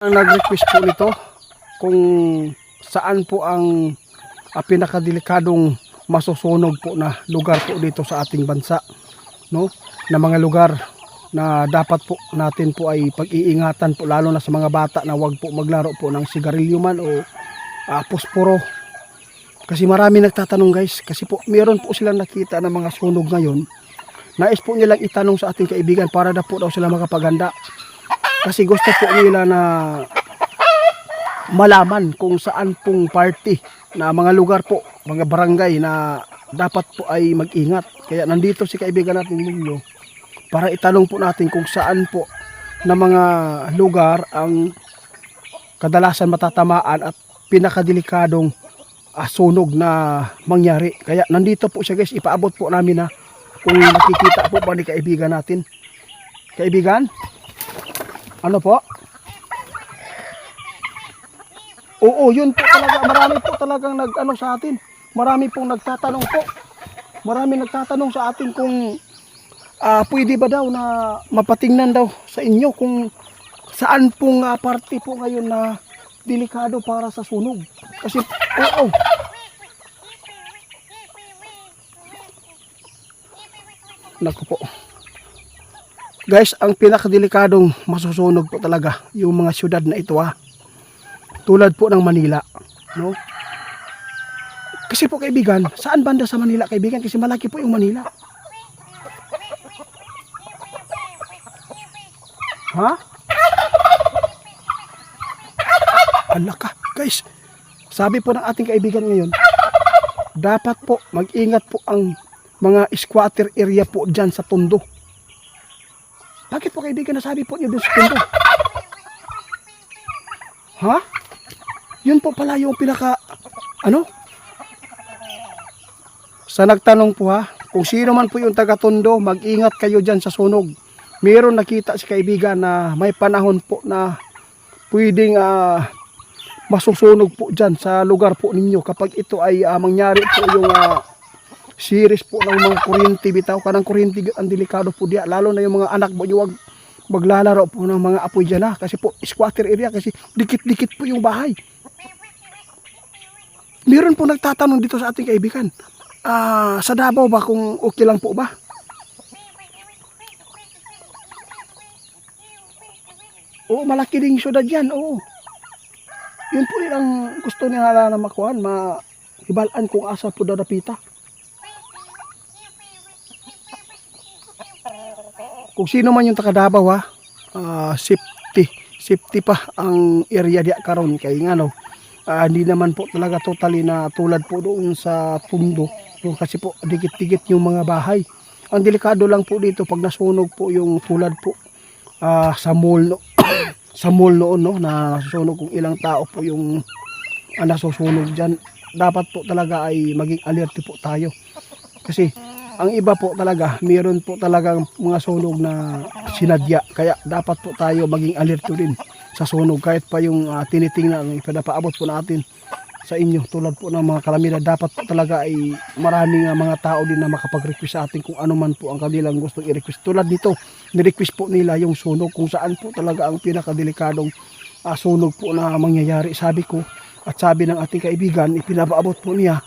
Ang nag-request po nito kung saan po ang pinakadelikadong masusunog po na lugar po dito sa ating bansa, no? Na mga lugar na dapat po natin po ay pag-iingatan po, lalo na sa mga bata, na wag po maglaro po ng sigarilyo man o posporo. Kasi marami nagtatanong guys, kasi po meron po silang nakita ng mga sunog ngayon. Nais po nilang itanong sa ating kaibigan para na po daw sila makapaganda. Kasi gusto po nila na malaman kung saan pong party na mga lugar po, mga barangay na dapat po ay mag-ingat. Kaya nandito si kaibigan natin Lulyo para itanong po natin kung saan po na mga lugar ang kadalasan matatamaan at pinakadelikadong sunog na mangyari. Kaya nandito po siya guys, ipaabot po namin na kung nakikita po ba ni kaibigan natin. Kaibigan? Ano po? Oo, yun po talaga. Marami po talagang nag-ano sa atin. Marami pong nagtatanong po. Marami nagtatanong sa atin kung pwede ba daw na mapatingnan daw sa inyo kung saan pong parte po ngayon na delikado para sa sunog. Kasi, oo. Naku po. Guys, ang pinakadelikadong masusunog po talaga yung mga syudad na ito tulad po ng Manila, no? Kasi po kaibigan, saan banda sa Manila kaibigan? Kasi malaki po yung Manila. Ha? Alaka, guys. Sabi po ng ating kaibigan ngayon, dapat po mag-ingat po ang mga squatter area po dyan sa Tondo. Bakit po kaibigan nasabi po niyo doon sa Tondo? Ha? Yun po pala yung pinaka, sa nagtanong po kung sino man po yung taga Tondo, mag-ingat kayo dyan sa sunog. Meron nakita si kaibigan na may panahon po na pwedeng masusunog po dyan sa lugar po ninyo kapag ito ay mangyari po yung series po ng mga kuryente bitaw. Kanang kuryente ang delikado po diya, lalo na yung mga anak mo, yung maglalaro po ng mga apoy dyan kasi po squatter area, kasi dikit-dikit po yung bahay. Meron po nagtatanong dito sa ating kaibigan, sa Davao ba kung okay lang po ba? Oo, malaki ding syudad yan, oo. Yun po yung gusto nila na makuhan, mahibalaan kung asa po dadapita. Kung sino man yung taga Davao safety pa ang area diya karon kay ngano. Hindi naman po talaga totally na tulad po doon sa Tondo, kasi po dikit-dikit yung mga bahay. Ang delikado lang po dito pag nasunog po yung tulad po sa mall sa mall noon, no, na nasusunog kung ilang tao po yung nasusunog diyan. Dapat po talaga ay maging alerte po tayo. Kasi ang iba po talaga, mayroon po talagang mga sunog na sinadya. Kaya dapat po tayo maging alerto din sa sunog. Kahit pa yung tinitingnan, pinapaabot po natin sa inyo. Tulad po ng mga kalamidad, dapat po talaga ay maraming mga tao din na makapag-request sa atin kung ano man po ang kanilang gustong i-request. Tulad dito, ni-request po nila yung sunog, kung saan po talaga ang pinakadelikadong sunog po na mangyayari. Sabi ko, at sabi ng ating kaibigan, ipinapaabot po niya,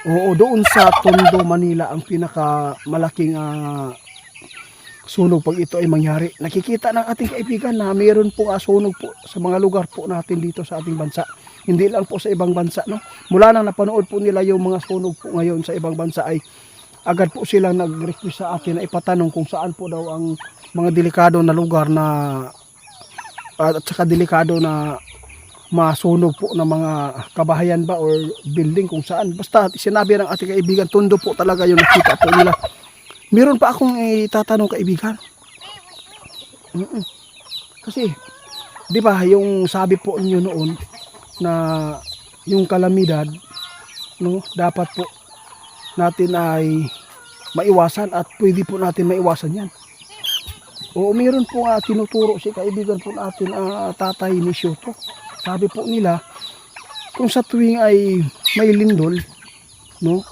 oo, doon sa Tondo, Manila ang pinakamalaking sunog pag ito ay mangyari. Nakikita ng ating kaibigan na mayroon po sunog po sa mga lugar po natin dito sa ating bansa. Hindi lang po sa ibang bansa, no? Mula nang napanood po nila yung mga sunog po ngayon sa ibang bansa ay agad po silang nag-request sa atin na ipatanong kung saan po daw ang mga delikado na lugar na at saka delikado na masunog po ng mga kabahayan ba or building kung saan. Basta sinabi ng ating kaibigan, Tondo po talaga yung nakita po nila. Meron pa akong itatanong kaibigan. Kasi, di ba, yung sabi po niyo noon na yung kalamidad, no, dapat po natin ay maiwasan at pwede po natin maiwasan yan. O meron po tinuturo si kaibigan po natin, Tatay Nisyoto. Sabi po nila, kung sa tuwing ay may lindol, no,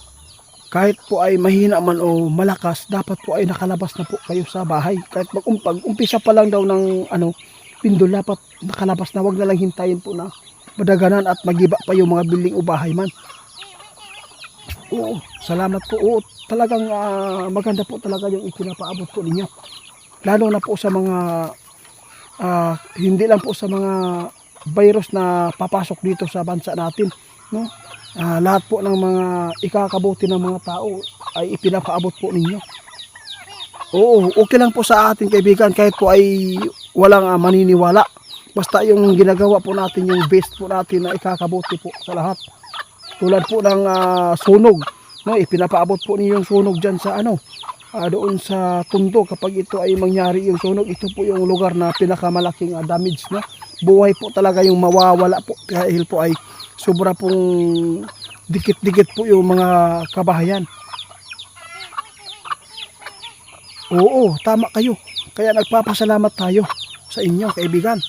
kahit po ay mahina man o malakas, dapat po ay nakalabas na po kayo sa bahay. Kahit umpisa pa lang daw ng pindol dapat nakalabas na, wag na lang hintayin po na madaganan at magiba pa yung mga building o bahay man. Oo, salamat po. Oo, talagang maganda po talaga yung ipinapaabot po ninyo. Lalo na po sa mga hindi lang po sa mga virus na papasok dito sa bansa natin, no? Lahat po ng mga ikakabuti ng mga tao ay ipinapaabot po ninyo. Oo, okay lang po sa ating kaibigan kahit po ay walang maniniwala. Basta yung ginagawa po natin, yung best po natin na ikakabuti po sa lahat. Tulad po ng sunog, no? Ipinapaabot po niyo yung sunog diyan sa doon sa Tondo. Kapag ito ay mangyari yung sunog, ito po yung lugar na pinakamalaking damage, no? Buhay po talaga yung mawawala po dahil po ay sobra pong dikit-dikit po yung mga kabahayan. Oo, tama kayo. Kaya nagpapasalamat tayo sa inyo, kaibigan.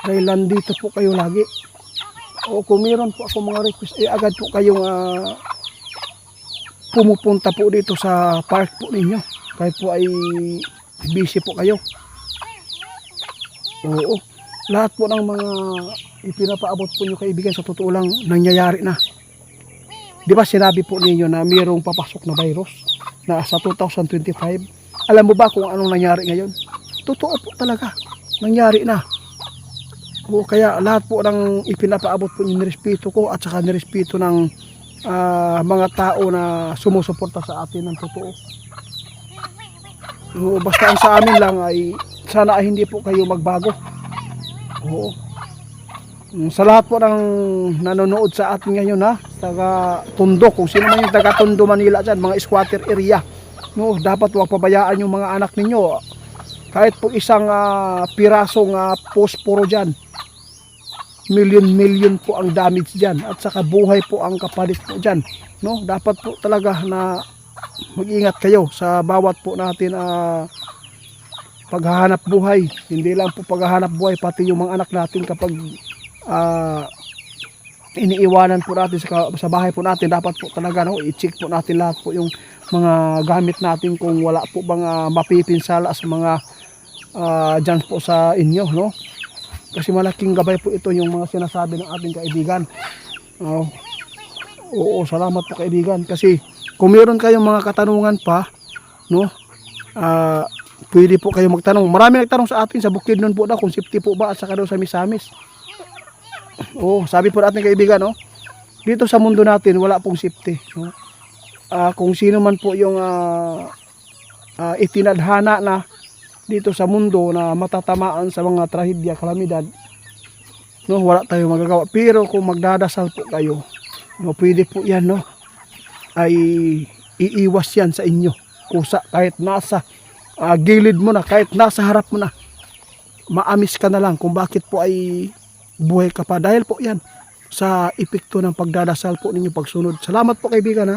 Dahil nandito po kayo lagi. O kung meron po ako mga request, agad po kayong pumupunta po dito sa park po ninyo. Kahit po ay busy po kayo. Oo. Lahat po ng mga ipinapaabot po nyo kaibigan, sa totoo lang nangyayari na. Di ba sinabi po ninyo na mayroong papasok na virus na sa 2025? Alam mo ba kung anong nangyari ngayon? Totoo po talaga. Nangyari na. O kaya lahat po ng ipinapaabot po yung nirespeto ko at saka nirespeto ng mga tao na sumusuporta sa atin ng totoo. O, basta ang sa amin lang ay sana ay hindi po kayo magbago. Oo. Sa lahat po ng nanonood sa atin ngayon taga Tondo, kung sino man yung taga Tondo, Manila dyan, mga squatter area, no, dapat huwag pabayaan yung mga anak ninyo. Kahit po isang pirasong posporo dyan, million po ang damage dyan, at saka buhay po ang kapalit po dyan, no? Dapat po talaga na mag-ingat kayo sa bawat po natin paghahanap buhay. Hindi lang po paghahanap buhay, pati yung mga anak natin kapag iniiwanan po natin sa bahay po natin, dapat po talaga, no, i-check po natin lahat po yung mga gamit natin kung wala po bang mapipinsala sa mga dyan po sa inyo, no? Kasi malaking gabay po ito yung mga sinasabi ng ating kaibigan. Oo, salamat po kaibigan. Kasi kung meron kayong mga katanungan pa, no, pwede po kayo magtanong. Marami nagtanong sa atin sa Bukidnon po kung safety po ba at saka daw sa Misamis. Oo, sabi po natin kaibigan, no, dito sa mundo natin wala pong safety, no? Kung sino man po yung itinadhana na dito sa mundo na matatamaan sa mga trahedya, kalamidad, no, wala tayong magagawa. Pero kung magdadasal po kayo, no, pwede po yan, no, ay iiwas yan sa inyo. Kusa, kahit nasa gilid mo na, kahit nasa harap mo na, maamis ka na lang kung bakit po ay buhay ka pa. Dahil po yan sa epekto ng pagdadasal po ninyo, pagsunod. Salamat po kaibigan,